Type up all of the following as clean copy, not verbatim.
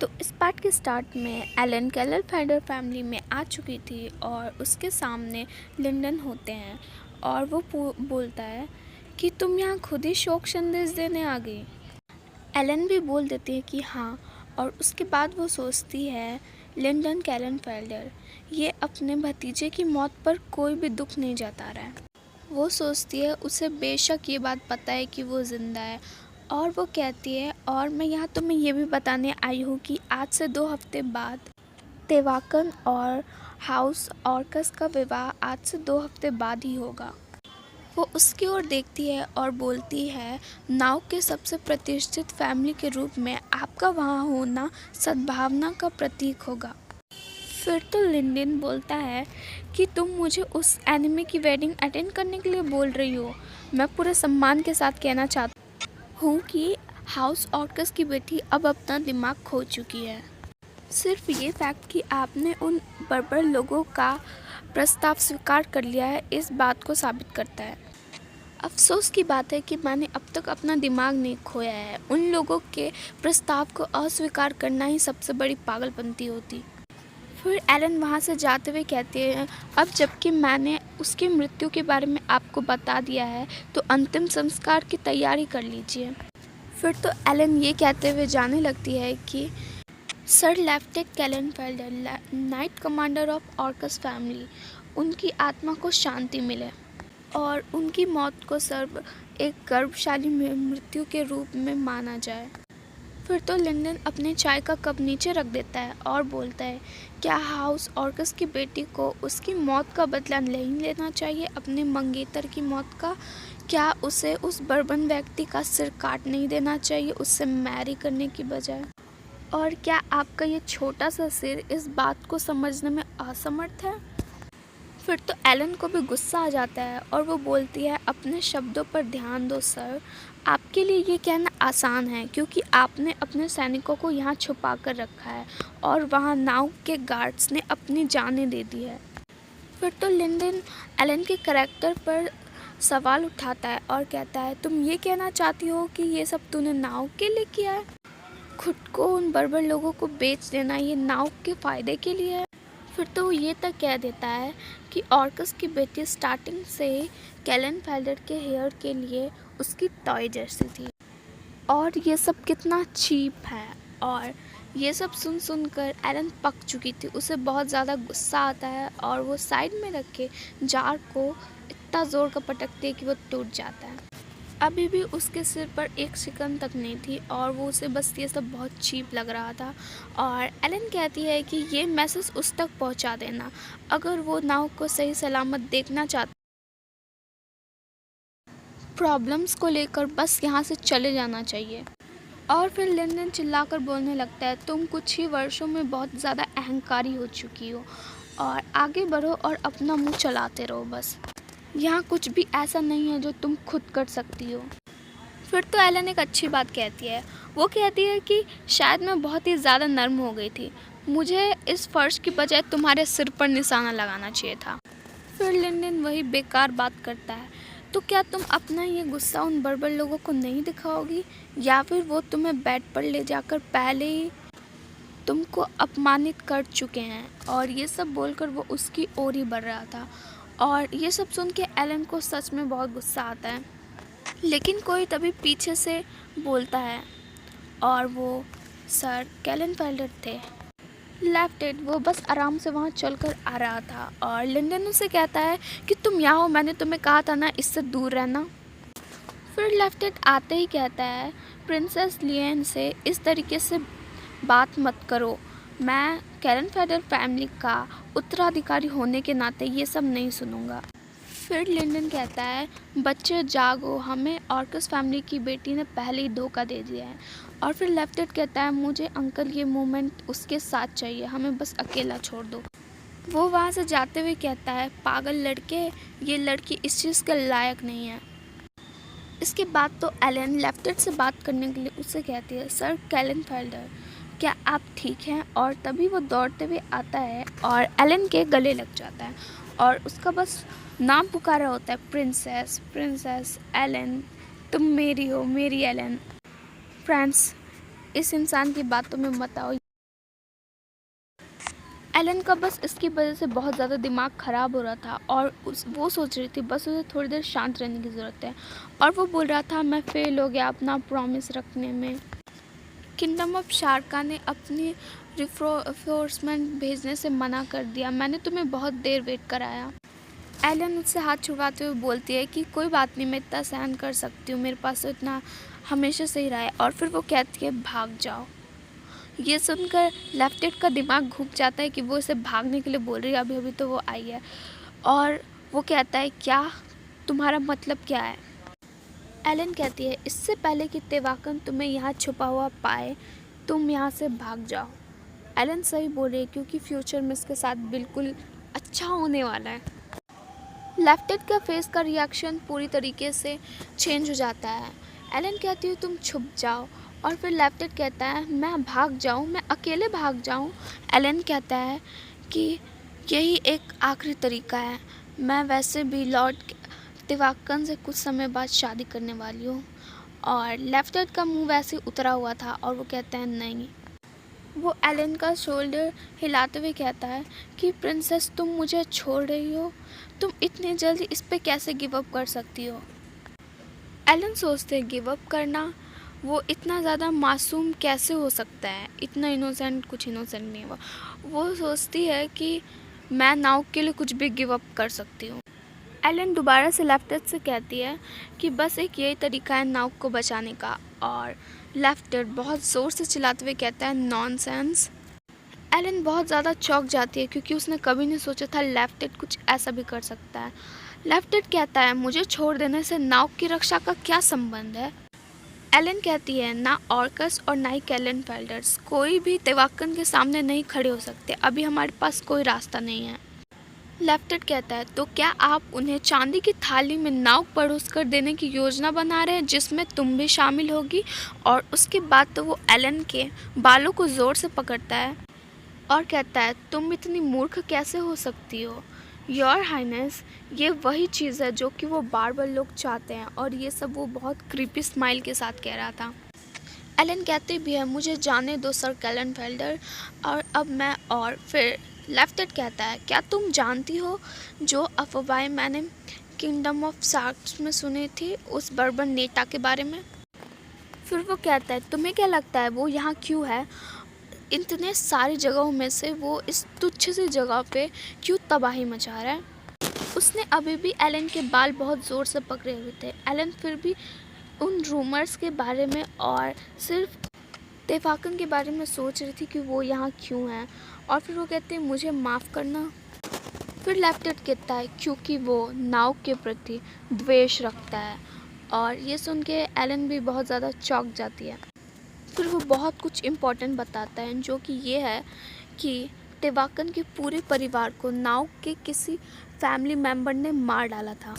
तो इस पार्ट के स्टार्ट में एलन केलर फेडर फैमिली में आ चुकी थी और उसके सामने लिंडन होते हैं और वो बोलता है कि तुम यहाँ खुद ही शोक संदेश देने आ गई। एलन भी बोल देती है कि हाँ, और उसके बाद वो सोचती है लिंडन केलन फेल्डर ये अपने भतीजे की मौत पर कोई भी दुख नहीं जता रहा है। वो सोचती है उसे बेशक ये बात पता है कि वो ज़िंदा है, और वो कहती है और मैं यहाँ तुम्हें ये भी बताने आई हूँ कि आज से 2 हफ्ते बाद तेवाकन और हाउस ऑर्कस का विवाह आज से 2 हफ्ते बाद ही होगा। वो उसकी ओर देखती है और बोलती है नाव के सबसे प्रतिष्ठित फैमिली के रूप में आपका वहाँ होना सद्भावना का प्रतीक होगा। फिर तो लिंडन बोलता है कि तुम मुझे उस एनिमे की वेडिंग अटेंड करने के लिए बोल रही हो। मैं पूरे सम्मान के साथ कहना चाहता हूँ कि हाउस ऑर्कस की बेटी अब अपना दिमाग खो चुकी है। सिर्फ ये फैक्ट कि आपने उन बर्बर लोगों का प्रस्ताव स्वीकार कर लिया है इस बात को साबित करता है। अफसोस की बात है कि मैंने अब तक अपना दिमाग नहीं खोया है। उन लोगों के प्रस्ताव को अस्वीकार करना ही सबसे बड़ी पागलपंती होती। फिर एलन वहाँ से जाते हुए कहते हैं अब जबकि मैंने उसकी मृत्यु के बारे में आपको बता दिया है तो अंतिम संस्कार की तैयारी कर लीजिए। फिर तो एलन ये कहते हुए जाने लगती है कि sir lieutenant Kellan Felder, knight commander of Orcus family, उनकी आत्मा को शांति मिले और उनकी मौत को सर्व एक गर्भशाली मृत्यु के रूप में माना जाए। फिर तो लिंडन अपने चाय का कप नीचे रख देता है और बोलता है क्या हाउस ऑर्कस की बेटी को उसकी मौत का बदला नहीं लेना चाहिए, अपने मंगेतर की मौत का? क्या उसे उस बर्बन व्यक्ति का सिर काट नहीं देना चाहिए उससे मैरी करने की बजाय? और क्या आपका ये छोटा सा सिर इस बात को समझने में असमर्थ है? फिर तो एलन को भी गुस्सा आ जाता है और वो बोलती है अपने शब्दों पर ध्यान दो सर, आपके लिए ये कहना आसान है क्योंकि आपने अपने सैनिकों को यहाँ छुपा कर रखा है और वहाँ नाव के गार्ड्स ने अपनी जानें दे दी है। फिर तो लिंडन एलन के करैक्टर पर सवाल उठाता है और कहता है तुम ये कहना चाहती हो कि ये सब तूने नाव के लिए किया है? खुद को उन बर्बर लोगों को बेच देना ये नाव के फ़ायदे के लिए है? फिर तो वो ये तक कह देता है कि ऑर्कस की बेटी स्टार्टिंग से केलन फेल्डर के हेयर के लिए उसकी टॉय जैसी थी और ये सब कितना चीप है। और ये सब सुनकर एलन पक चुकी थी, उसे बहुत ज़्यादा गुस्सा आता है और वो साइड में रखे जार को इतना ज़ोर का पटकती है कि वो टूट जाता है। अभी भी उसके सिर पर एक शिकन तक नहीं थी और वो उसे बस ये सब बहुत चीप लग रहा था। और एलन कहती है कि ये मैसेज उस तक पहुंचा देना, अगर वो नाव को सही सलामत देखना चाहता प्रॉब्लम्स को लेकर बस यहाँ से चले जाना चाहिए। और फिर लिंडन चिल्लाकर बोलने लगता है तुम कुछ ही वर्षों में बहुत ज़्यादा अहंकारी हो चुकी हो और आगे बढ़ो और अपना मुँह चलाते रहो बस। यहाँ कुछ भी ऐसा नहीं है जो तुम खुद कर सकती हो। फिर तो एलन एक अच्छी बात कहती है, वो कहती है कि शायद मैं बहुत ही ज़्यादा नर्म हो गई थी, मुझे इस फर्श की बजाय तुम्हारे सिर पर निशाना लगाना चाहिए था। फिर लिंडन वही बेकार बात करता है, तो क्या तुम अपना ये गुस्सा उन बर्बर लोगों को नहीं दिखाओगी या फिर वो तुम्हें बेड पर ले जाकर पहले ही तुमको अपमानित कर चुके हैं? और ये सब बोलकर वो उसकी ओर ही बढ़ रहा था और ये सब सुन के एलन को सच में बहुत गुस्सा आता है। लेकिन कोई तभी पीछे से बोलता है और वो सर केलन फेल्डर थे। लेफ्टिनेंट वो बस आराम से वहाँ चलकर आ रहा था और लिंडन उसे कहता है कि तुम यहाँ हो, मैंने तुम्हें कहा था ना इससे दूर रहना। फिर लेफ्टिनेंट आते ही कहता है प्रिंसेस लिएन से इस तरीके से बात मत करो, मैं केलन फेल्डर फैमिली का उत्तराधिकारी होने के नाते ये सब नहीं सुनूंगा। फिर लिंडन कहता है बच्चे जागो, हमें ऑर्कस फैमिली की बेटी ने पहले ही धोखा दे दिया है। और फिर लेफ्टिनेंट कहता है मुझे अंकल ये मोमेंट उसके साथ चाहिए, हमें बस अकेला छोड़ दो। वो वहाँ से जाते हुए कहता है पागल लड़के, ये लड़की इस चीज़ के लायक नहीं है। इसके बाद तो एलन लेफ्टिनेंट से बात करने के लिए उसे कहती है सर केलन फेल्डर, क्या आप ठीक हैं? और तभी वो दौड़ते हुए आता है और एलन के गले लग जाता है और उसका बस नाम पुकारा होता है प्रिंसेस प्रिंसेस एलन, तुम मेरी हो, मेरी एलन। फ्रेंड्स, इस इंसान की बातों में मत आओ। एलन का बस इसकी वजह से बहुत ज़्यादा दिमाग ख़राब हो रहा था और वो सोच रही थी बस उसे थोड़ी देर शांत रहने की ज़रूरत है। और वो बोल रहा था मैं फेल हो गया अपना प्रॉमिस रखने में। किंगडम ऑफ शारका ने अपनी रिफोर्समेंट भेजने से मना कर दिया। मैंने तुम्हें बहुत देर वेट कराया। एलन उससे हाथ छुड़वाते हुए बोलती है कि कोई बात नहीं, मैं इतना सहन कर सकती हूँ, मेरे पास तो इतना हमेशा से ही रहा है। और फिर वो कहती है भाग जाओ। ये सुनकर लेफ्टेड का दिमाग घूम जाता है कि वो इसे भागने के लिए बोल रही है, अभी अभी तो वो आई है। और वो कहता है क्या तुम्हारा मतलब क्या है। एलन कहती है इससे पहले कि तेवाकन तुम्हें यहाँ छुपा हुआ पाए तुम यहाँ से भाग जाओ। एलन सही बोल रही है क्योंकि फ्यूचर में इसके साथ बिल्कुल अच्छा होने वाला है। लेफ्टेड का फेस का रिएक्शन पूरी तरीके से चेंज हो जाता है। एलन कहती है तुम छुप जाओ और फिर लेफ्टेड कहता है मैं भाग जाऊँ, मैं अकेले भाग जाऊँ। एलन कहता है कि यही एक आखिरी तरीका है, मैं वैसे भी लॉर्ड तेवाकन से कुछ समय बाद शादी करने वाली हूँ। और लेफ्टेड का मुंह वैसे उतरा हुआ था और वो कहता है नहीं। वो एलन का शोल्डर हिलाते हुए कहता है कि प्रिंसेस तुम मुझे छोड़ रही हो, तुम इतने जल्दी इस पे कैसे गिव अप कर सकती हो। एलन सोचते हैं गिव अप करना, वो इतना ज़्यादा मासूम कैसे हो सकता है, इतना इनोसेंट कुछ इनोसेंट नहीं हुआ। वो सोचती है कि मैं नाव के लिए कुछ भी गिव अप कर सकती हूँ। एलन दोबारा से लेफ्टेड से कहती है कि बस एक यही तरीका है नाव को बचाने का। और लेफ्टेड बहुत ज़ोर से चिल्लाते हुए कहता है नॉनसेंस। एलन बहुत ज़्यादा चौंक जाती है क्योंकि उसने कभी नहीं सोचा था लेफ्टेड कुछ ऐसा भी कर सकता है। लेफ्टेड कहता है मुझे छोड़ देने से नाव की रक्षा का क्या संबंध है। एलन कहती है ना ऑर्कस और ना ही कैलन फेल्डर्स कोई भी तेवाकन के सामने नहीं खड़े हो सकते, अभी हमारे पास कोई रास्ता नहीं है। लेफ्टेड कहता है तो क्या आप उन्हें चांदी की थाली में नाव परोस कर देने की योजना बना रहे हैं जिसमें तुम भी शामिल होगी। और उसके बाद तो वो एलन के बालों को ज़ोर से पकड़ता है और कहता है तुम इतनी मूर्ख कैसे हो सकती हो योर हाइनेस। ये वही चीज़ है जो कि वो बार बार लोग चाहते हैं। और ये सब वो बहुत क्रीपी स्माइल के साथ कह रहा था। एलन कहते भी है मुझे जाने दो सर कैलन फेल्डर, और अब मैं। और फिर लेफ्टेड कहता है क्या तुम जानती हो जो अफवाहें मैंने किंगडम ऑफ शार्क्स में सुनी थी उस बर्बन नेता के बारे में। फिर वो कहता है तुम्हें क्या लगता है वो यहाँ क्यों है, इतने सारी जगहों में से वो इस तुच्छ सी जगह पे क्यों तबाही मचा रहा है। उसने अभी भी एलन के बाल बहुत ज़ोर से पकड़े हुए थे। एलन फिर भी उन रूमर्स के बारे में और सिर्फ तेवाकन के बारे में सोच रही थी कि वो यहाँ क्यों है। और फिर वो कहते हैं मुझे माफ़ करना। फिर लेफ्टेड कहता है क्योंकि वो नाव के प्रति द्वेष रखता है। और ये सुन के एलन भी बहुत ज़्यादा चौंक जाती है। फिर वो बहुत कुछ इम्पोर्टेंट बताता है जो कि ये है कि तेवाकन के पूरे परिवार को नाव के किसी फैमिली मेम्बर ने मार डाला था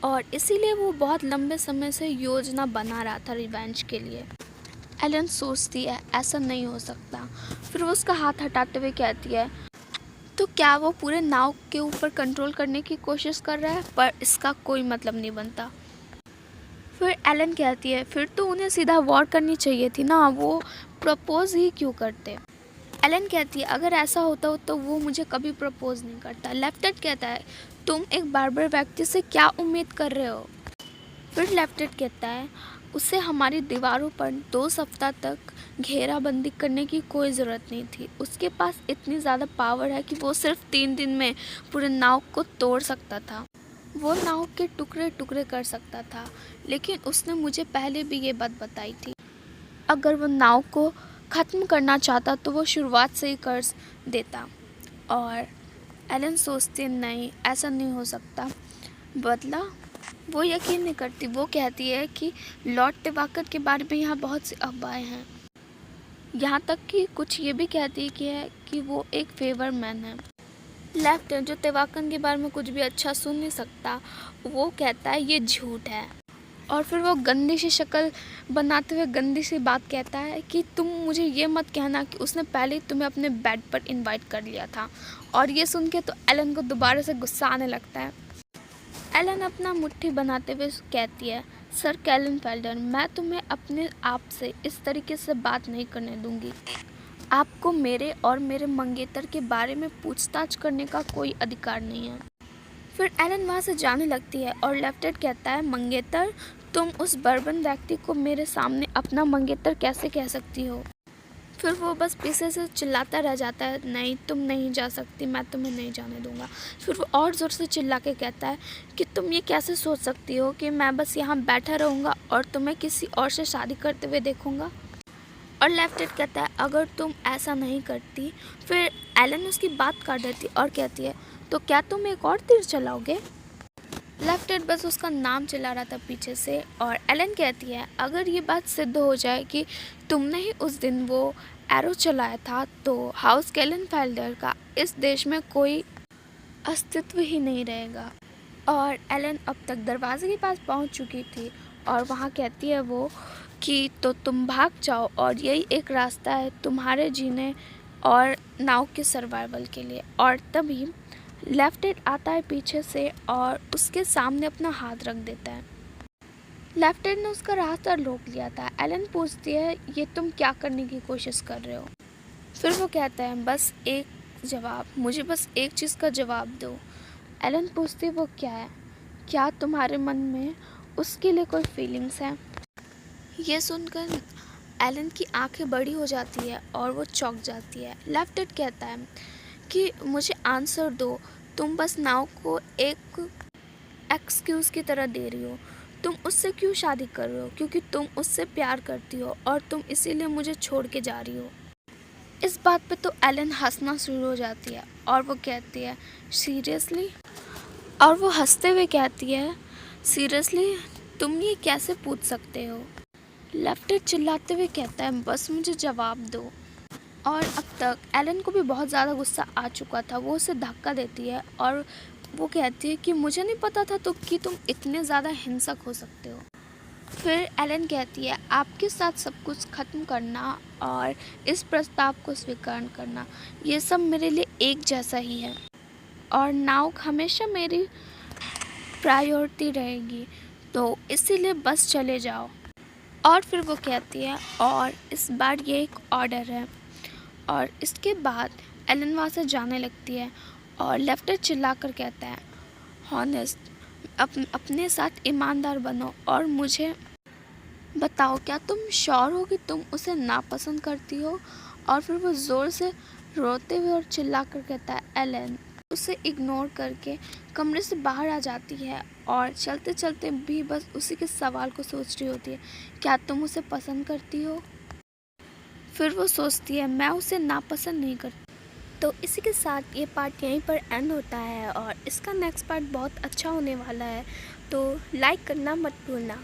और इसीलिए वो बहुत लंबे समय से योजना बना रहा था रिवेंज के लिए। एलन सोचती है ऐसा नहीं हो सकता। फिर वो उसका हाथ हटाते हुए कहती है तो क्या वो पूरे नाव के ऊपर कंट्रोल करने की कोशिश कर रहा है, पर इसका कोई मतलब नहीं बनता। फिर एलन कहती है फिर तो उन्हें सीधा वॉर करनी चाहिए थी ना, वो प्रपोज ही क्यों करते। एलन कहती है अगर ऐसा होता हो तो वो मुझे कभी प्रपोज नहीं करता। लेफ्टेड कहता है तुम एक बार्बर व्यक्ति से क्या उम्मीद कर रहे हो। फिर लेफ्टेड कहता है उसे हमारी दीवारों पर 2 सप्ताह तक घेराबंदी करने की कोई ज़रूरत नहीं थी। उसके पास इतनी ज़्यादा पावर है कि वो सिर्फ 3 दिन में पूरे नाव को तोड़ सकता था, वो नाव के टुकड़े टुकड़े कर सकता था। लेकिन उसने मुझे पहले भी ये बात बताई थी अगर वो नाव को ख़त्म करना चाहता तो वो शुरुआत से ही कर देता। और एलन सोचती नहीं ऐसा नहीं हो सकता। बदला वो यकीन नहीं करती। वो कहती है कि लॉर्ड तेवाकन के बारे में यहाँ बहुत सी अफवाहें हैं, यहाँ तक कि कुछ ये भी कहती है कि वो एक फेवर मैन है। लेफ्ट जो तेवाकन के बारे में कुछ भी अच्छा सुन नहीं सकता, वो कहता है ये झूठ है। और फिर वो गंदी सी शक्ल बनाते हुए गंदी सी बात कहता है कि तुम मुझे ये मत कहना कि उसने पहले ही तुम्हें अपने बेड पर इनवाइट कर लिया था। और ये सुन के तो एलन को दोबारा से गुस्सा आने लगता है। एलन अपना मुट्ठी बनाते हुए कहती है सर कैलन फेल्डर, मैं तुम्हें अपने आप से इस तरीके से बात नहीं करने दूंगी। आपको मेरे और मेरे मंगेतर के बारे में पूछताछ करने का कोई अधिकार नहीं है। फिर एलन वहाँ से जाने लगती है और लेफ्टेड कहता है, मंगेतर, तुम उस बर्बन व्यक्ति को मेरे सामने अपना मंगेतर कैसे कह सकती हो? फिर वो बस पीछे से चिल्लाता रह जाता है, नहीं तुम नहीं जा सकती, मैं तुम्हें नहीं जाने दूंगा। फिर वो और ज़ोर से चिल्ला के कहता है कि तुम ये कैसे सोच सकती हो कि मैं बस यहाँ बैठा रहूँगा और तुम्हें किसी और से शादी करते हुए देखूँगा? और लेफ्टेड कहता है, अगर तुम ऐसा नहीं करती। फिर एलन उसकी बात काट देती और कहती है, तो क्या तुम एक और तीर चलाओगे? लेफ्टेड बस उसका नाम चिल्ला रहा था पीछे से और एलन कहती है, अगर ये बात सिद्ध हो जाए कि तुमने ही उस दिन वो एरो चलाया था तो हाउस गैलेनफेल्डर का इस देश में कोई अस्तित्व ही नहीं रहेगा। और एलन अब तक दरवाजे के पास पहुंच चुकी थी और वहां कहती है वो कि तो तुम भाग जाओ और यही एक रास्ता है तुम्हारे जीने और नाव के सर्वाइवल के लिए। और तभी लेफ्टेड आता है पीछे से और उसके सामने अपना हाथ रख देता है। लेफ्टेड ने उसका रास्ता रोक लिया था। एलन पूछती है, ये तुम क्या करने की कोशिश कर रहे हो? फिर वो कहता है, बस एक जवाब, मुझे बस एक चीज़ का जवाब दो। एलन पूछती है, वो क्या है? क्या तुम्हारे मन में उसके लिए कोई फीलिंग्स हैं? ये सुनकर एलन की आंखें बड़ी हो जाती है और वो चौंक जाती है। लेफ्टेड कहता है कि मुझे आंसर दो, तुम बस नाव को एक एक्सक्यूज़ की तरह दे रही हो। तुम उससे क्यों शादी कर रहे हो? क्योंकि तुम उससे प्यार करती हो और तुम इसीलिए मुझे छोड़ के जा रही हो। इस बात पे तो एलन हंसना शुरू हो जाती है और वो कहती है, सीरियसली? और वो हंसते हुए कहती है, सीरियसली तुम ये कैसे पूछ सकते हो? लेफ्टेड चिल्लाते हुए कहता है, बस मुझे जवाब दो। और अब तक एलन को भी बहुत ज़्यादा गुस्सा आ चुका था। वो उसे धक्का देती है और वो कहती है कि मुझे नहीं पता था तो कि तुम इतने ज़्यादा हिंसक हो सकते हो। फिर एलन कहती है, आपके साथ सब कुछ ख़त्म करना और इस प्रस्ताव को स्वीकार करना, ये सब मेरे लिए एक जैसा ही है और नाव हमेशा मेरी प्रायोरिटी रहेगी, तो इसीलिए बस चले जाओ। और फिर वो कहती है, और इस बार ये एक ऑर्डर है। और इसके बाद एलन वहाँ से जाने लगती है और लेफ्टेड चिल्लाकर कहता है, हॉनेस्ट, अपने साथ ईमानदार बनो और मुझे बताओ, क्या तुम श्योर हो कि तुम उसे नापसंद करती हो? और फिर वो ज़ोर से रोते हुए और चिल्लाकर कहता है, एलन। उसे इग्नोर करके कमरे से बाहर आ जाती है और चलते चलते भी बस उसी के सवाल को सोच रही होती है, क्या तुम उसे पसंद करती हो? फिर वो सोचती है, मैं उसे नापसंद नहीं करती। तो इसी के साथ ये पार्ट यहीं पर एंड होता है और इसका नेक्स्ट पार्ट बहुत अच्छा होने वाला है, तो लाइक करना मत भूलना।